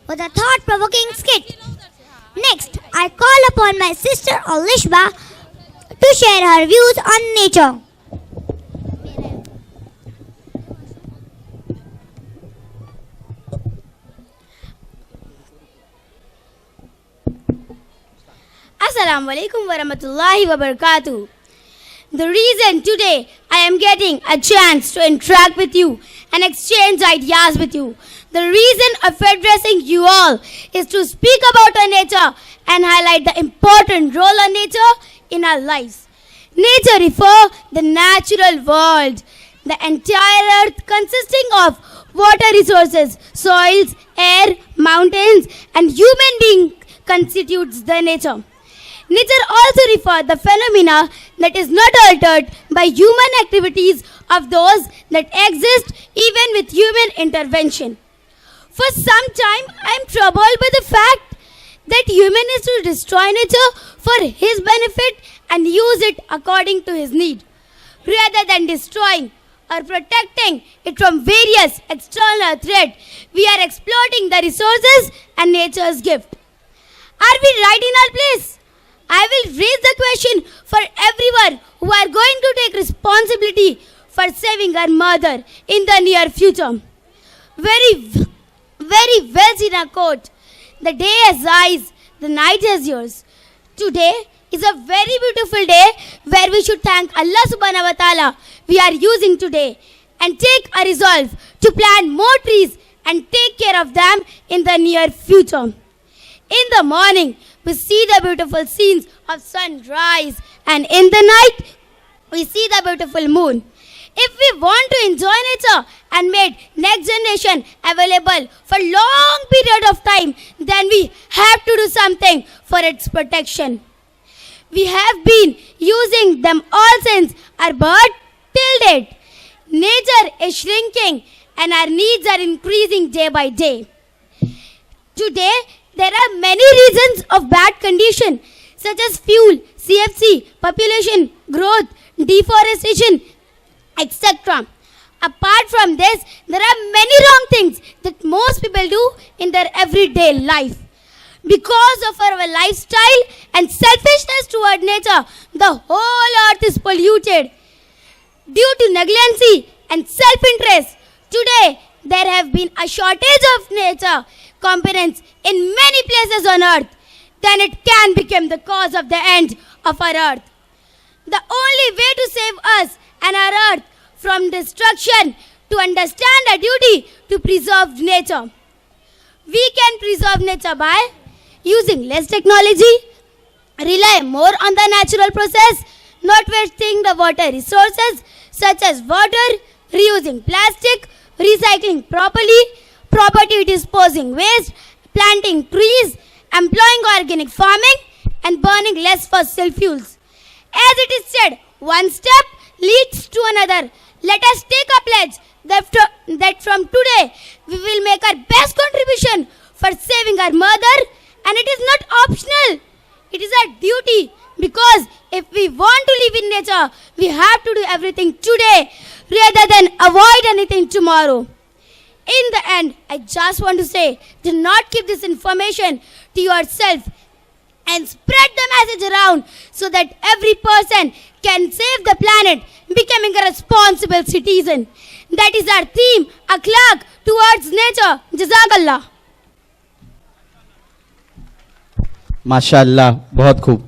with a thought-provoking skit. Next, I call upon my sister Alishba to share her views on nature. Assalamu alaikum wa rahmatullahi wa barakatuh. The reason today I am getting a chance to interact with you and exchange ideas with you, the reason of addressing you all is to speak about our nature and highlight the important role of nature in our lives. Nature refers the natural world, the entire earth consisting of water resources, soils, air, mountains, and human being constitutes the nature. Nature also refers the phenomena that is not altered by human activities of those that exist even with human intervention. For some time, I am troubled by the fact that human is to destroy nature for his benefit and use it according to his need, rather than destroying or protecting it from various external threats. We are exploiting the resources and nature's gift. Are we right in our place? I will raise the question for everyone who are going to take responsibility for saving our mother in the near future. Very well seen a quote. The day has eyes, the night has yours. Today is a very beautiful day where we should thank Allah subhanahu wa ta'ala we are using today and take a resolve to plant more trees and take care of them in the near future. In the morning, we see the beautiful scenes of sunrise, and in the night, we see the beautiful moon. If we want to enjoy nature and make next generation available for long period of time, then we have to do something for its protection. We have been using them all since our birth till date. Nature is shrinking and our needs are increasing day by day. Today, there are many reasons of bad condition such as fuel, CFC, population, growth, deforestation, etc. Apart from this, there are many wrong things that most people do in their everyday life. Because of our lifestyle and selfishness toward nature, the whole earth is polluted. Due to negligence and self-interest, today there have been a shortage of nature components in many places on earth. Then it can become the cause of the end of our earth. The only way to save us and our earth from destruction to understand our duty to preserve nature. We can preserve nature by using less technology, rely more on the natural process, not wasting the water resources such as water, reusing plastic, recycling properly, property disposing waste, planting trees, employing organic farming, and burning less fossil fuels. As it is said, one step leads to another. Let us take a pledge that from today we will make our best contribution for saving our mother, and it is not optional. It is our duty, because if we want to live in nature, we have to do everything today rather than avoid anything tomorrow. In the end, I just want to say, do not keep this information to yourself and spread the message around so that every person can save the planet, becoming a responsible citizen. That is our theme, Akhlaaq, towards nature. Jazakallah. माशाअल्लाह, बहुत खूब.